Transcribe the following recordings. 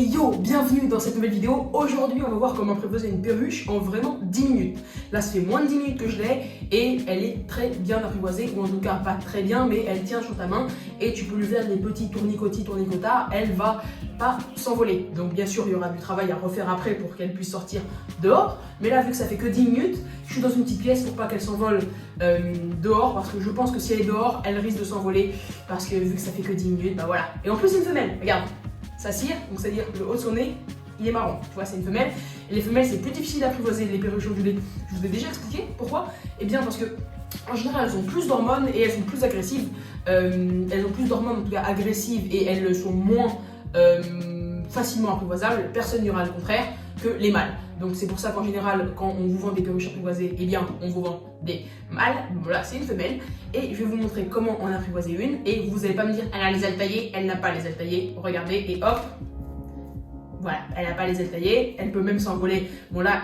Et yo, bienvenue dans cette nouvelle vidéo. Aujourd'hui, on va voir comment apprivoiser une perruche en vraiment 10 minutes. Là, ça fait moins de 10 minutes que je l'ai et elle est très bien apprivoisée, ou en tout cas pas très bien, mais elle tient sur ta main et tu peux lui faire des petits tournicotas, elle va pas s'envoler. Donc bien sûr, il y aura du travail à refaire après pour qu'elle puisse sortir dehors. Mais là, vu que ça fait que 10 minutes, je suis dans une petite pièce pour pas qu'elle s'envole dehors, parce que je pense que si elle est dehors, elle risque de s'envoler, parce que vu que ça fait que 10 minutes, bah voilà. Et en plus, c'est une femelle, regarde. Ça cire, donc c'est-à-dire le haut de son nez, il est marron. Tu vois, c'est une femelle. Et les femelles, c'est plus difficile d'apprivoiser les perruches ondulées. Je vous ai déjà expliqué pourquoi. Eh bien, parce que en général, elles ont plus d'hormones et elles sont plus agressives. Elles ont plus d'hormones, en tout cas agressives, et elles sont moins facilement apprivoisables. Personne n'ira le contraire que les mâles. Donc c'est pour ça qu'en général, quand on vous vend des perruches apprivoisées, eh bien, on vous vend des mâles. Voilà, c'est une femelle. Et je vais vous montrer comment en apprivoiser une. Et vous n'allez pas me dire, elle a les ailes taillées, elle n'a pas les ailes taillées. Regardez, et hop. Voilà, elle n'a pas les ailes taillées, elle peut même s'envoler. Bon là,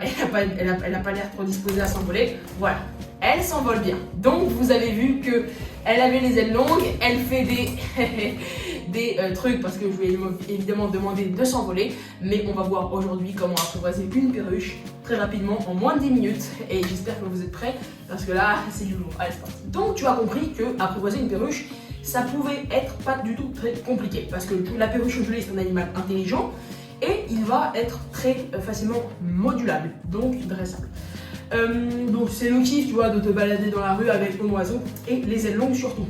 elle n'a pas l'air trop disposée à s'envoler. Voilà, elle s'envole bien. Donc vous avez vu que elle avait les ailes longues, elle fait des trucs parce que je lui ai évidemment demandé de s'envoler. Mais on va voir aujourd'hui comment apprivoiser une perruche très rapidement en moins de 10 minutes. Et j'espère que vous êtes prêts parce que là, c'est du lourd. Allez, c'est parti. Donc tu as compris que apprivoiser une perruche, ça pouvait être pas du tout très compliqué parce que la perruche ondulée, c'est un animal intelligent. Et il va être très facilement modulable, donc dressable. Donc c'est le kiff, tu vois, de te balader dans la rue avec ton oiseau et les ailes longues surtout.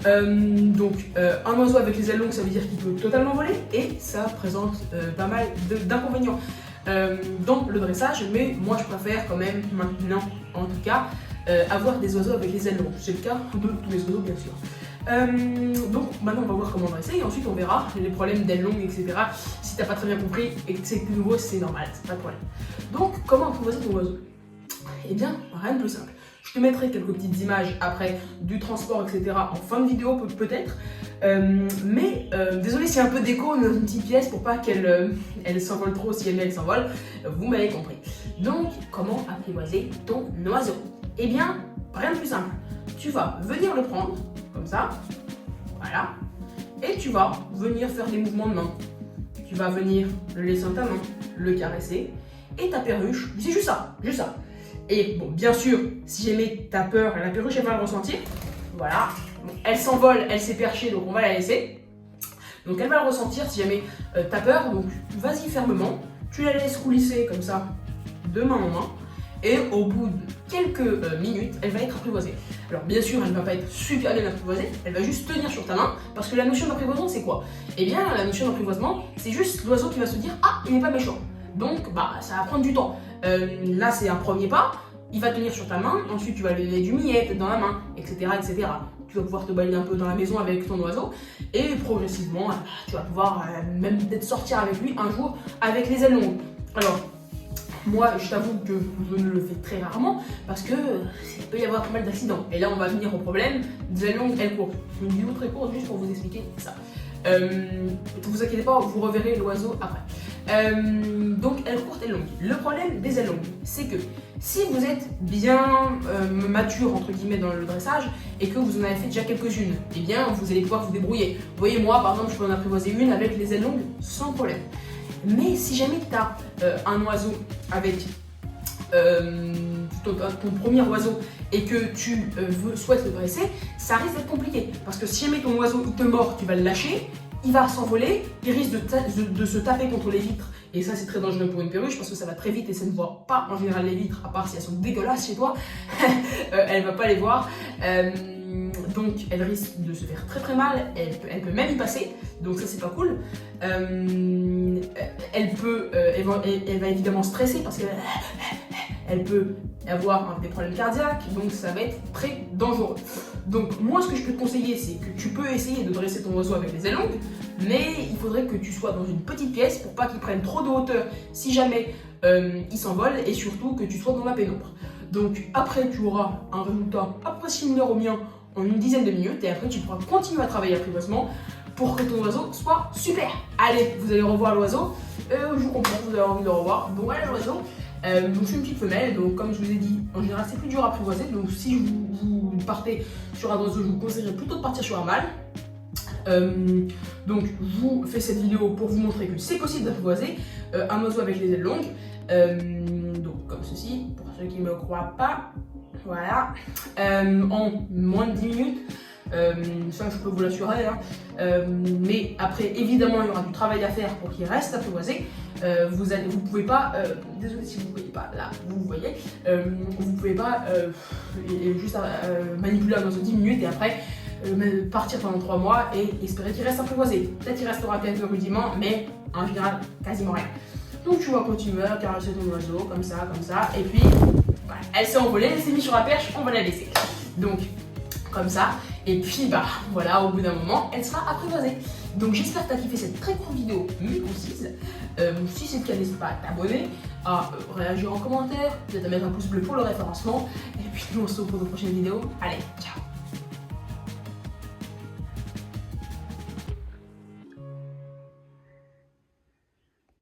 Un oiseau avec les ailes longues, ça veut dire qu'il peut totalement voler et ça présente pas mal d'inconvénients dans le dressage, mais moi je préfère quand même maintenant, en tout cas, avoir des oiseaux avec les ailes longues. C'est le cas de tous les oiseaux, bien sûr. Donc maintenant on va voir comment dresser et ensuite on verra les problèmes d'ailes longues, etc. Si t'as pas très bien compris et que c'est nouveau, c'est normal, c'est pas de problème. Donc comment apprivoiser ton oiseau? Eh bien, rien de plus simple. Je te mettrai quelques petites images après du transport, etc. en fin de vidéo peut-être. Désolé s'il y a un peu d'écho dans une petite pièce pour pas qu'elle s'envole trop. Si elle s'envole, vous m'avez compris. Donc comment apprivoiser ton oiseau? Eh bien, rien de plus simple. Tu vas venir le prendre comme ça, voilà, et tu vas venir faire des mouvements de main. Tu vas venir le laisser dans ta main, le caresser, et ta perruche, c'est juste ça, juste ça. Et bon, bien sûr, si jamais t'as peur, la perruche elle va le ressentir, voilà, bon, elle s'envole, elle s'est perchée, donc on va la laisser. Donc elle va le ressentir si jamais t'as peur, donc vas-y fermement, tu la laisses coulisser comme ça, de main en main. Et au bout de quelques minutes, elle va être apprivoisée. Alors bien sûr, elle ne va pas être super bien apprivoisée, elle va juste tenir sur ta main, parce que la notion d'apprivoisement, c'est quoi? Eh bien, la notion d'apprivoisement, c'est juste l'oiseau qui va se dire « Ah, il n'est pas méchant ». Donc, bah, ça va prendre du temps. Là, c'est un premier pas, il va tenir sur ta main, ensuite tu vas lui donner du millet dans la main, etc., etc. Tu vas pouvoir te balader un peu dans la maison avec ton oiseau, et progressivement, tu vas pouvoir même peut-être sortir avec lui un jour avec les ailes longues. Alors, moi, je t'avoue que je ne le fais très rarement parce que il peut y avoir pas mal d'accidents. Et là, on va venir au problème des ailes longues, ailes courtes. Une vidéo très courte juste pour vous expliquer ça. Ne vous inquiétez pas, vous reverrez l'oiseau après. Donc, ailes courtes, ailes longues. Le problème des ailes longues, c'est que si vous êtes bien mature, entre guillemets, dans le dressage et que vous en avez fait déjà quelques-unes, eh bien, vous allez pouvoir vous débrouiller. Vous voyez, moi, par exemple, je peux en apprivoiser une avec les ailes longues sans problème. Mais si jamais tu as un oiseau avec ton premier oiseau et que tu souhaites le dresser, ça risque d'être compliqué. Parce que si jamais ton oiseau il te mord, tu vas le lâcher, il va s'envoler, il risque de se taper contre les vitres. Et ça, c'est très dangereux pour une perruche parce que ça va très vite et ça ne voit pas en général les vitres, à part si elles sont dégueulasses chez toi. Elle ne va pas les voir. Donc elle risque de se faire très très mal, elle peut même y passer, donc ça c'est pas cool. Elle va évidemment stresser parce qu'elle peut avoir des problèmes cardiaques, donc ça va être très dangereux. Donc moi ce que je peux te conseiller, c'est que tu peux essayer de dresser ton oiseau avec les ailes longues, mais il faudrait que tu sois dans une petite pièce pour pas qu'il prenne trop de hauteur si jamais il s'envole, et surtout que tu sois dans la pénombre. Donc après tu auras un résultat à peu près similaire au mien en une dizaine de minutes, et après tu pourras continuer à travailler l'apprivoisement pour que ton oiseau soit super. Allez, vous allez revoir l'oiseau, je vous comprends, vous avez envie de le revoir, donc voilà l'oiseau. Donc je suis une petite femelle, donc comme je vous ai dit, en général c'est plus dur à apprivoiser, donc si vous partez sur un oiseau, je vous conseillerais plutôt de partir sur un mâle. Donc je vous fais cette vidéo pour vous montrer que c'est possible d'apprivoiser un oiseau avec les ailes longues. Donc comme ceci, pour ceux qui ne me croient pas, voilà, en moins de 10 minutes. Ça je peux vous l'assurer, hein. Mais après évidemment il y aura du travail à faire pour qu'il reste apprivoisé. Vous pouvez pas, désolé si vous ne voyez pas, là vous voyez, vous pouvez pas juste manipuler un oiseau 10 minutes et après partir pendant 3 mois et espérer qu'il reste apprivoisé. Peut-être qu'il restera quelques rudiments, mais en général quasiment rien. Donc tu vas continuer à caresser ton oiseau comme ça, et puis voilà, elle s'est envolée, elle s'est mise sur la perche, on va la laisser. Donc comme ça, et puis bah voilà, au bout d'un moment, elle sera apprivoisée. Donc j'espère que tu as kiffé cette très courte vidéo, mais concise. Si c'est le cas, n'hésite pas à t'abonner, à réagir en commentaire, peut-être à mettre un pouce bleu pour le référencement. Et puis nous on se retrouve pour de prochaines vidéos. Allez, ciao!